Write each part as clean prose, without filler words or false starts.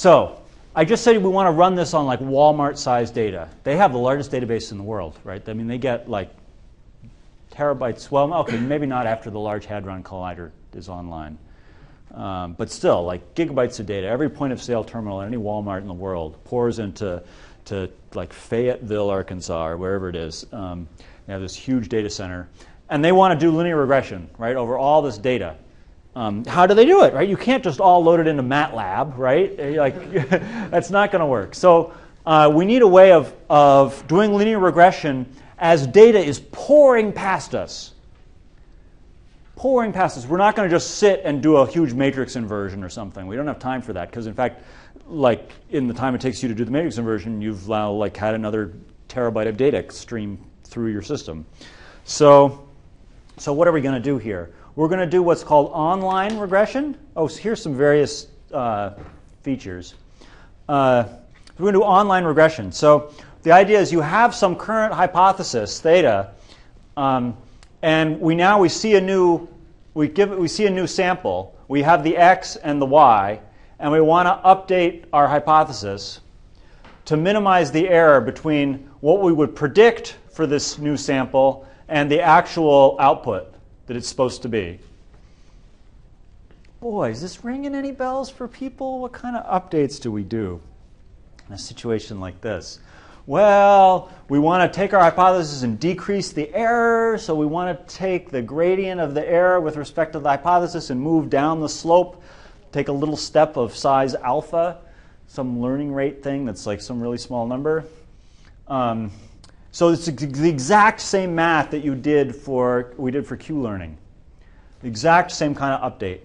So I just said we want to run this on like Walmart-sized data. They have the largest database in the world, right? I mean, they get like terabytes. Well, okay, maybe not after the Large Hadron Collider is online. But still, like gigabytes of data. Every point of sale terminal at any Walmart in the world pours into like Fayetteville, Arkansas, or wherever it is. They have this huge data center. And they want to do linear regression, right, over all this data. How do they do it, right? You can't just all load it into MATLAB, right? Like, that's not going to work. So we need a way of doing linear regression as data is pouring past us. Pouring past us. We're not going to just sit and do a huge matrix inversion or something. We don't have time for that because, in fact, like in the time it takes you to do the matrix inversion, you've now like had another terabyte of data stream through your system. So what are we going to do here? We're going to do what's called online regression. Oh, so here's some various features. We're going to do online regression. So the idea is you have some current hypothesis, theta, and we see a new sample. We have the x and the y, and we want to update our hypothesis to minimize the error between what we would predict for this new sample and the actual output that it's supposed to be. Boy, is this ringing any bells for people? What kind of updates do we do in a situation like this? Well, we want to take our hypothesis and decrease the error, so we want to take the gradient of the error with respect to the hypothesis and move down the slope, take a little step of size alpha, some learning rate thing that's like some really small number. So it's the exact same math that we did for Q-learning. The exact same kind of update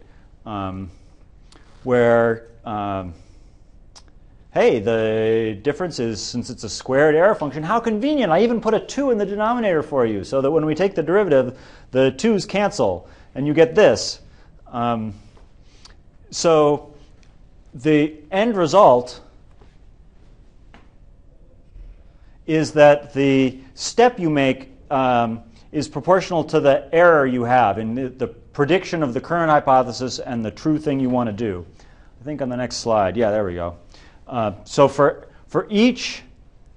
where, hey, the difference is, since it's a squared error function, how convenient. I even put a 2 in the denominator for you so that when we take the derivative, the 2's cancel, and you get this. So the end result is that the step you make is proportional to the error you have in the prediction of the current hypothesis and the true thing you want to do. I think on the next slide. Yeah, there we go. So for each,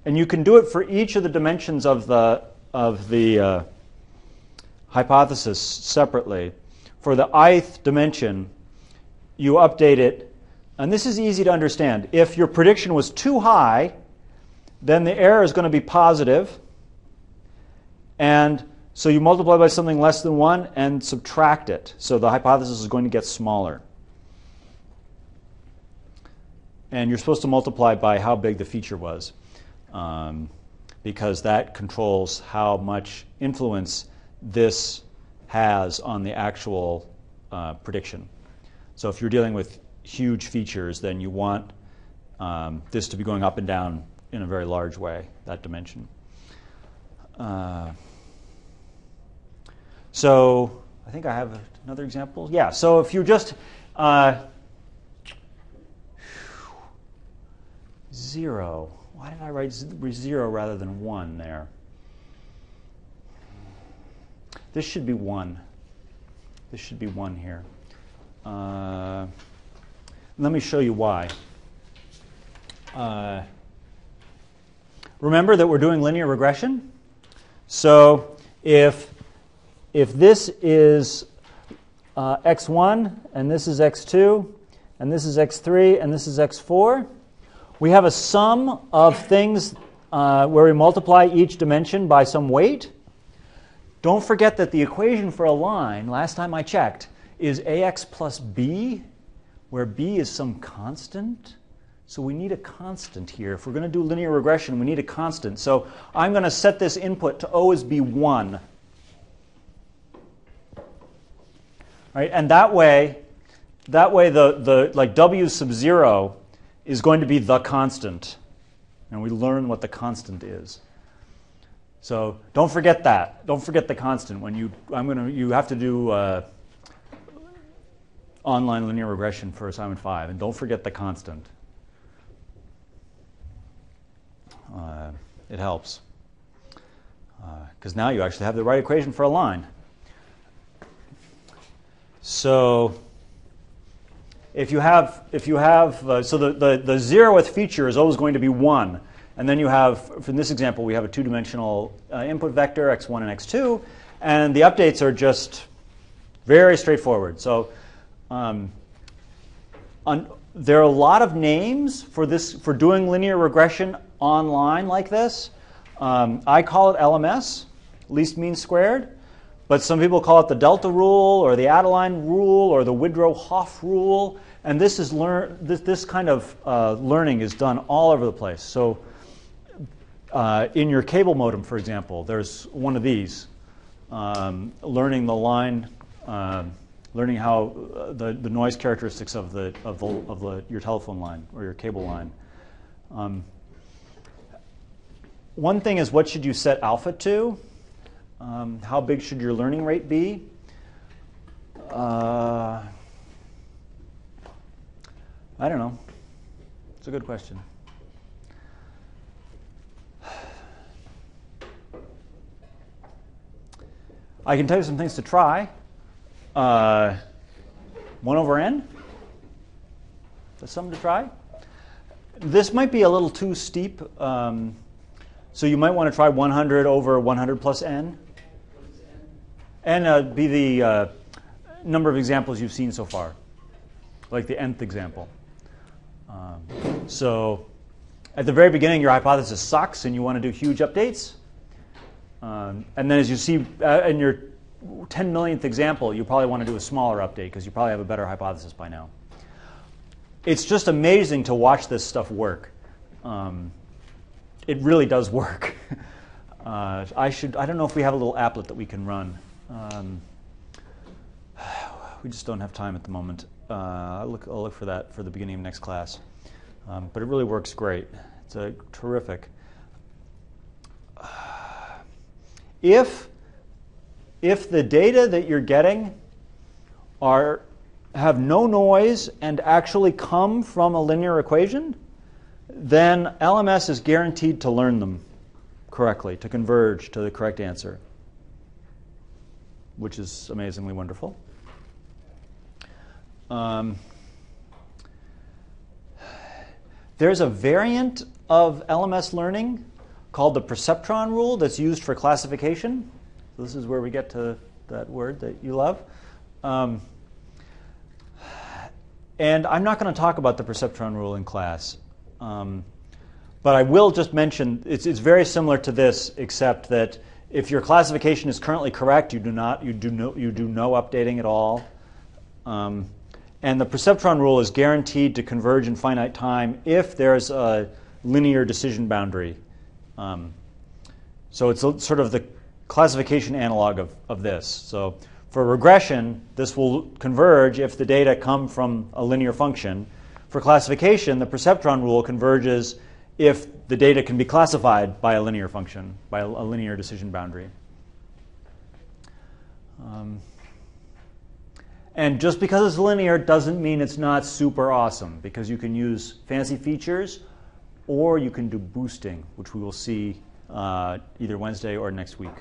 and you can do it for each of the dimensions of the hypothesis separately. For the ith dimension, you update it, and this is easy to understand. If your prediction was too high, then the error is going to be positive, and so you multiply by something less than 1 and subtract it. So the hypothesis is going to get smaller. And you're supposed to multiply by how big the feature was, because that controls how much influence this has on the actual prediction. So if you're dealing with huge features, then you want this to be going up and down in a very large way, that dimension. So I think I have another example. Yeah, so if you just 0. Why did I write 0 rather than 1 there? This should be 1. This should be 1 here. Let me show you why. Remember that we're doing linear regression? So if this is x1, and this is x2, and this is x3, and this is x4, we have a sum of things where we multiply each dimension by some weight. Don't forget that the equation for a line, last time I checked, is ax plus b, where b is some constant. So we need a constant here. If we're going to do linear regression, we need a constant. So I'm going to set this input to O as B1. Right? And that way the like W sub 0 is going to be the constant. And we learn what the constant is. So don't forget that. Don't forget the constant when you have to do online linear regression for assignment 5, and don't forget the constant. It helps because now you actually have the right equation for a line. So if you have so the 0th feature is always going to be 1. And then you have, in this example, we have a 2-dimensional input vector, x1 and x2. And the updates are just very straightforward. So there are a lot of names for doing linear regression online like this. I call it LMS, least mean squared. But some people call it the delta rule or the Adeline rule or the Woodrow-Hoff rule. And this kind of learning is done all over the place. So in your cable modem, for example, there's one of these, learning the line, learning how the noise characteristics of your telephone line or your cable line. One thing is, what should you set alpha to? How big should your learning rate be? I don't know. It's a good question. I can tell you some things to try. 1 over n. That's something to try. This might be a little too steep. So you might want to try 100 over 100 plus n. And be the number of examples you've seen so far, like the nth example. So at the very beginning, your hypothesis sucks, and you want to do huge updates. And then as you see in your 10 millionth example, you probably want to do a smaller update because you probably have a better hypothesis by now. It's just amazing to watch this stuff work. It really does work. I don't know if we have a little applet that we can run. We just don't have time at the moment. I'll look for that for the beginning of next class. But it really works great. It's terrific. If the data that you're getting have no noise and actually come from a linear equation, then LMS is guaranteed to learn them correctly, to converge to the correct answer, which is amazingly wonderful. There's a variant of LMS learning called the perceptron rule that's used for classification. So this is where we get to that word that you love. And I'm not going to talk about the perceptron rule in class. But I will just mention it's very similar to this, except that if your classification is currently correct, you do no updating at all. And the perceptron rule is guaranteed to converge in finite time if there's a linear decision boundary. So it's sort of the classification analog of this. So for regression, this will converge if the data come from a linear function. For classification, the perceptron rule converges if the data can be classified by a linear function, by a linear decision boundary. And just because it's linear doesn't mean it's not super awesome, because you can use fancy features or you can do boosting, which we will see either Wednesday or next week.